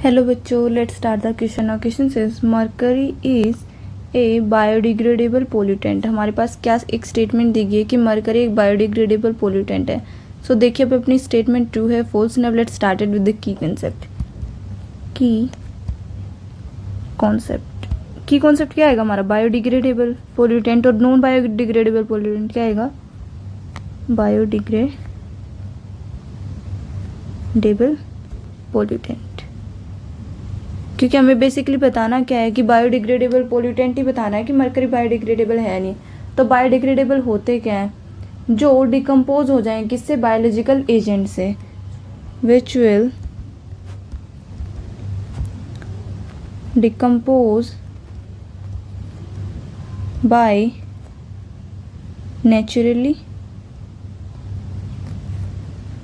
Hello बच्चों, let's start the question. Now question says mercury is A biodegradable pollutant. हमारे पास क्या एक statement दी गई है कि मरकरी एक बायोडिग्रेडेबल पोल्यूटेंट है। सो देखिए, अब अपनी स्टेटमेंट ट्रू है false. Now let's started with the key concept. Key concept क्या आएगा हमारा? Biodegradable pollutant. और नॉन बायोडिग्रेडेबल पोल्यूटेंट क्या आएगा? Biodegradable pollutant. क्योंकि हमें बेसिकली बताना क्या है कि बायोडिग्रेडेबल पोल्यूटेंट ही बताना है कि मरकरी बायोडिग्रेडेबल है नहीं। तो बायोडिग्रेडेबल होते क्या हैं? जो डिकम्पोज हो जाएं किससे? बायोलॉजिकल एजेंट से। Which will decompose by naturally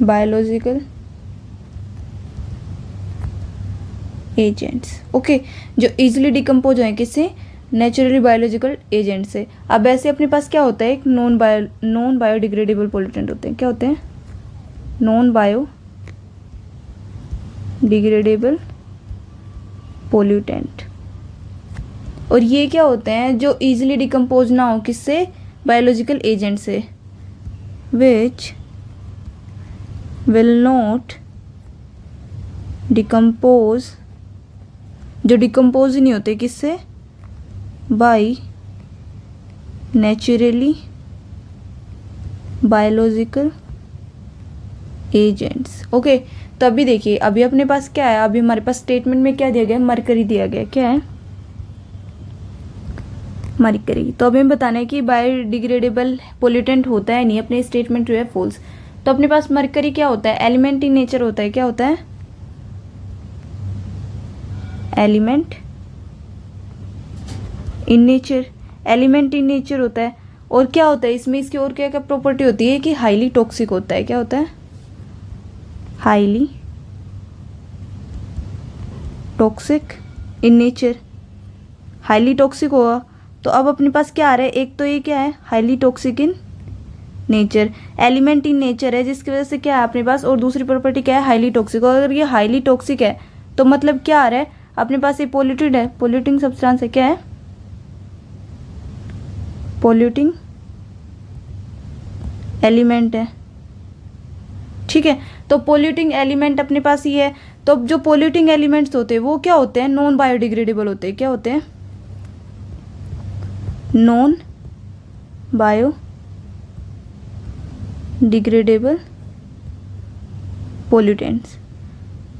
biological agents. Okay, जो इजीली डिकम्पोज हैं किससे? नेचुरली बायोलॉजिकल एजेंट से। अब ऐसे अपने पास क्या होता है? एक नॉन बायोडिग्रेडेबल पोल्यूटेंट होते हैं। क्या होते हैं? Non biodegradable pollutant. और ये क्या होते हैं? जो इजीली डिकम्पोज ना हो किससे? बायोलॉजिकल एजेंट से। विच विल नॉट डिकम्पोज, जो डिकम्पोज ही नहीं होते किससे? By naturally biological agents. Okay, तो अभी देखिए, अभी अपने पास क्या है? अभी हमारे पास स्टेटमेंट में क्या दिया गया है? मरकरी दिया गया है। क्या है? मरकरी। तो अभी हमें बताना है कि बायोडिग्रेडेबल पोल्यूटेंट होता है नहीं। अपने स्टेटमेंट जो है फॉल्स। तो अपने पास मरकरी क्या होता है? एलिमेंट इन नेचर होता है। क्या होता है? Element in nature. Element in nature होता है। और क्या होता है इसमें? इसकी और क्या क्या प्रॉपर्टी होती है कि हाईली टॉक्सिक होता है। क्या होता है? Highly toxic in nature. Highly toxic होगा तो अब अपने पास क्या आ रहा है? एक तो ये क्या है? Highly toxic in nature. Element in nature है जिसकी वजह से क्या है अपने पास? और दूसरी प्रॉपर्टी क्या है? Highly toxic. और अगर ये हाईली टॉक्सिक है तो मतलब क्या आ रहा है अपने पास? ये पोल्यूटेड है, पोल्यूटिंग सब्सटेंस है। क्या है? पोल्यूटिंग एलिमेंट है। ठीक है, तो पोल्यूटिंग एलिमेंट अपने पास ही है। तो जो पोल्यूटिंग एलिमेंट्स होते हैं वो क्या होते हैं? नॉन बायोडिग्रेडेबल होते हैं। क्या होते हैं? Non biodegradable pollutants.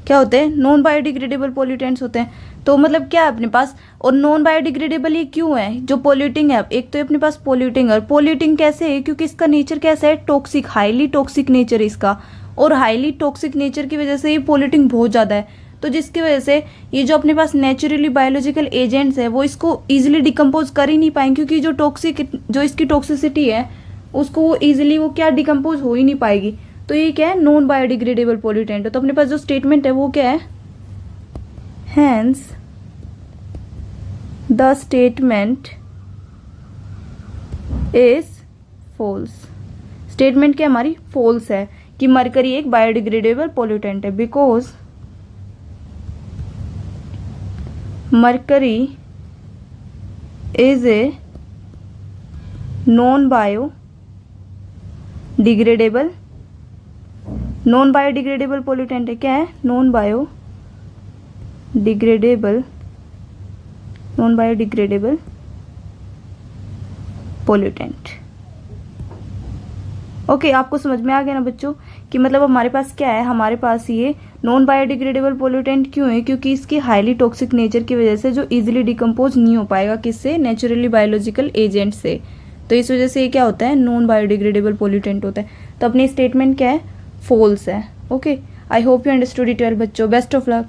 क्या होते हैं? नॉन बायोडिग्रेडेबल पोल्यूटेंट्स होते हैं। तो मतलब क्या है अपने पास? और नॉन बायोडिग्रेडेबल ये क्यों है? जो पोल्यूटिंग है, एक तो अपने पास पोल्यूटिंग है। और पोल्यूटिंग कैसे है? क्योंकि इसका नेचर कैसा है? टॉक्सिक, हाईली टॉक्सिक नेचर इसका। और हाईली टॉक्सिक नेचर की वजह से ये पोल्यूटिंग बहुत ज़्यादा है। तो जिसकी वजह से ये जो अपने पास नेचुरली बायोलॉजिकल एजेंट्स है वो इसको ईजिली डिकम्पोज कर ही नहीं पाएंगे। क्योंकि जो इसकी टॉक्सिसिटी है उसको वो ईजिली वो क्या डिकम्पोज हो ही नहीं पाएगी। तो ये क्या है? नॉन बायोडिग्रेडेबल पोल्यूटेंट है। तो अपने पास जो स्टेटमेंट है वो क्या है? Hence the statement is false. Statement क्या हमारी? फॉल्स है कि मरकरी एक बायोडिग्रेडेबल पोल्यूटेंट है। Because mercury is a non biodegradable pollutant है। क्या है? Non biodegradable pollutant. ओके, आपको समझ में आ गया ना बच्चों कि मतलब हमारे पास क्या है? हमारे पास ये नॉन बायोडिग्रेडेबल पोल्यूटेंट क्यों है? क्योंकि इसकी हाईली टॉक्सिक नेचर की वजह से जो इजीली डिकम्पोज नहीं हो पाएगा किससे? नेचुरली बायोलॉजिकल एजेंट से। तो इस वजह से ये क्या होता है? नॉन बायोडिग्रेडेबल पोल्यूटेंट होता है। तो अपनी स्टेटमेंट क्या है? फॉल्स है। Okay, I hope you understood it well बच्चों। Best of luck.